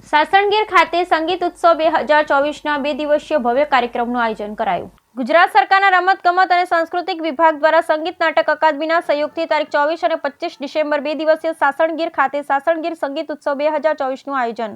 સાસણગીર ખાતે સંગીત ઉત્સવ 2024ના 2 દિવસીય ભવ્ય કાર્યક્રમનું આયોજન કરાયું। ગુજરાત સરકારના રમત ગમત અને સાંસ્કૃતિક વિભાગ દ્વારા સંગીત નાટક અકાદમીના સહયોગથી તારીખ 24 અને 25 ડિસેમ્બર 2 દિવસીય સાસણગીર ખાતે સાસણગીર સંગીત ઉત્સવ 2024નું આયોજન।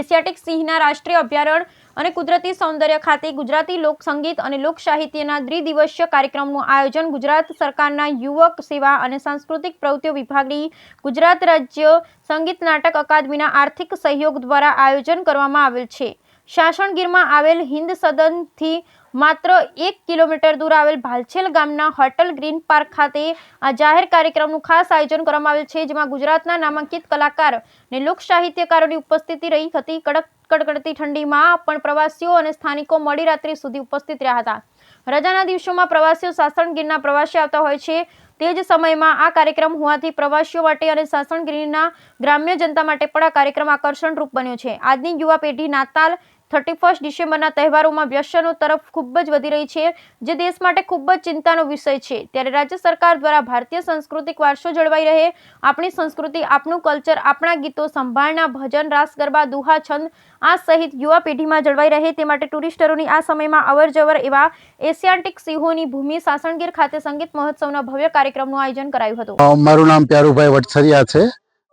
એશિયાટિક સિંહના રાષ્ટ્રીય અભયારણ્ય અને કુદરતી સૌંદર્ય ખાતે ગુજરાતી લોક સંગીત અને લોક સાહિત્યના દ્વિદિવસીય કાર્યક્રમનું આયોજન ગુજરાત સરકારના યુવક સેવા અને સાંસ્કૃતિક પ્રવૃત્તિઓ વિભાગની ગુજરાત રાજ્ય સંગીત નાટક અકાદમીના આર્થિક સહયોગ દ્વારા આયોજન કરવામાં આવેલ છે। સાસણગીરમાં આવેલ હિન્દ સદનથી માત્ર 1 કિલોમીટર દૂર આવેલ ભાલછેલ ગામના હોટલ ગ્રીન પાર્ક ખાતે આ જાહેર કાર્યક્રમનું ખાસ આયોજન કરવામાં આવેલ છે, જેમાં ગુજરાતના નામાંકિત કલાકાર અને લોક સાહિત્યકારોની ઉપસ્થિતિ રહી હતી। કડકડતી ઠંડીમાં પણ પ્રવાસીઓ અને સ્થાનિકો મોડી રાત્રિ સુધી ઉપસ્થિત રહ્યા હતા। રજાના દિવસોમાં પ્રવાસીઓ સાસણગીરના પ્રવાસે આવતા હોય છે, તે જ સમયમાં આ કાર્યક્રમ હોવાથી પ્રવાસીઓ માટે અને સાસણગીરના ગ્રામ્ય જનતા માટે પણ આ કાર્યક્રમ આકર્ષણ રૂપ બન્યો છે। આજની યુવા પેઢી નાતાલ 31 ડિસેમ્બરના તહેવારોમાં વ્યસનો તરફ ખૂબ જ વધી રહી છે, જે દેશ માટે ખૂબ જ ચિંતાનો વિષય છે। ત્યારે રાજ્ય સરકાર દ્વારા ભારતીય સાંસ્કૃતિક વારસો જળવાઈ રહે, આપણી સંસ્કૃતિ, આપણું કલ્ચર, આપણા ગીતો, સંભાળના ભજન, રાસ ગરબા, દુહા છંદ આ સહિત યુવા પેઢીમાં જળવાઈ રહે તે માટે ટુરિસ્ટરોની આ સમયમાં અવરજવર એવા એશિયાટિક સિંહોની ભૂમિ સાસણગીર ખાતે સંગીત મહોત્સવના ભવ્ય કાર્યક્રમનું આયોજન કરાયું હતું। મારું નામ પ્યારુભાઈ વટસરિયા છે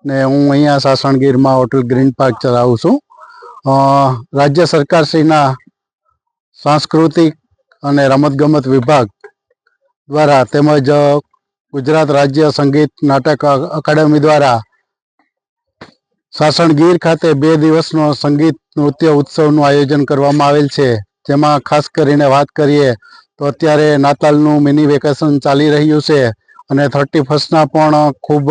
ને હું અહીંયા સાસણગીરમાં હોટલ ગ્રીન પાર્ક ચલાવું છું। રાજ્ય સરકારશ્રીના સાંસ્કૃતિક અને રમતગમત વિભાગ દ્વારા તેમજ ગુજરાત રાજ્ય સંગીત નાટક અકાદમી દ્વારા સાસણગીર ખાતે 2 દિવસનો સંગીત નૃત્ય ઉત્સવનું આયોજન કરવામાં આવેલ છે, જેમાં ખાસ કરીને વાત કરીએ તો અત્યારે નાતાલનું મિની વેકેશન ચાલી રહ્યું છે અને 31ના પણ ખૂબ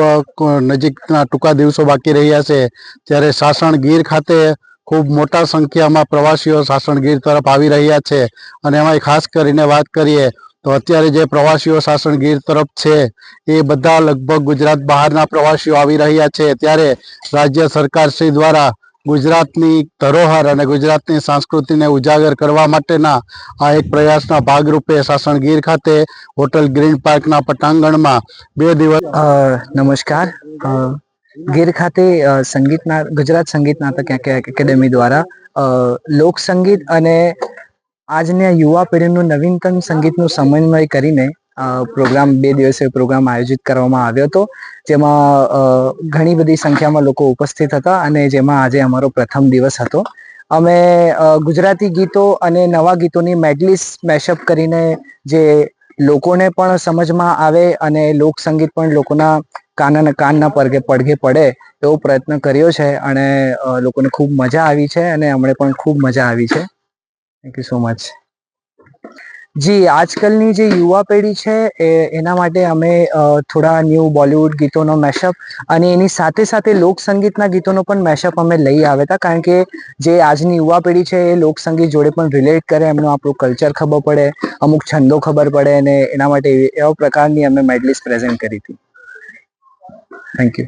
નજીકના ટૂંકા દિવસો બાકી રહ્યા છે, ત્યારે સાસણગીર ખાતે ખૂબ મોટા સંખ્યામાં પ્રવાસીઓ સાસણગીર તરફ આવી રહ્યા છે। અને એમાં ખાસ કરીને વાત કરીએ તો અત્યારે જે પ્રવાસીઓ સાસણગીર તરફ છે એ બધા લગભગ ગુજરાત બહારના પ્રવાસીઓ આવી રહ્યા છે, ત્યારે રાજ્ય સરકારશ્રી દ્વારા ગુજરાતની ધરોહર અને ગુજરાતની સંસ્કૃતિને ઉજાગર કરવા માટેના આ એક પ્રયાસના ભાગરૂપે સાસણગીર ખાતે હોટલ ગ્રીન પાર્કના પટાંગણમાં 2 દિવસ નમસ્કાર। ગીર ખાતે ગુજરાત સંગીત નાટક એકેડેમી દ્વારા લોક સંગીત અને આજના યુવા પેઢીનું નવીનતમ સંગીતનું સમન્વય કરીને પ્રોગ્રામ 2 દિવસીય પ્રોગ્રામ આયોજિત કરવામાં આવ્યો હતો, જેમાં ઘણી બધી સંખ્યામાં લોકો ઉપસ્થિત હતા અને જેમાં આજે અમારો પ્રથમ દિવસ હતો। અમે ગુજરાતી ગીતો અને નવા ગીતોની મેડલીસ મેશઅપ કરીને જે લોકોને પણ સમજમાં આવે અને લોક સંગીત પણ લોકોના કાનના પડઘે પડે એવો પ્રયત્ન કર્યો છે અને લોકોને ખૂબ મજા આવી છે અને અમને પણ ખૂબ મજા આવી છે। Thank you so much. જી, આજકાલની જે યુવા પેઢી છે એના માટે અમે થોડા ન્યૂ બોલિવૂડ ગીતોનો મેશઅપ અને એની સાથે સાથે લોક સંગીતના ગીતોનો પણ મેશઅપ અમે લઈ આવ્યા હતા, કારણ કે જે આજની યુવા પેઢી છે એ લોક સંગીત જોડે પણ રિલેટ કરે, એમનું આપણું કલ્ચર ખબર પડે, અમુક છંદો ખબર પડે અને એના માટે એવા પ્રકારની અમે મેડલીસ પ્રેઝન્ટ કરી હતી। Thank you.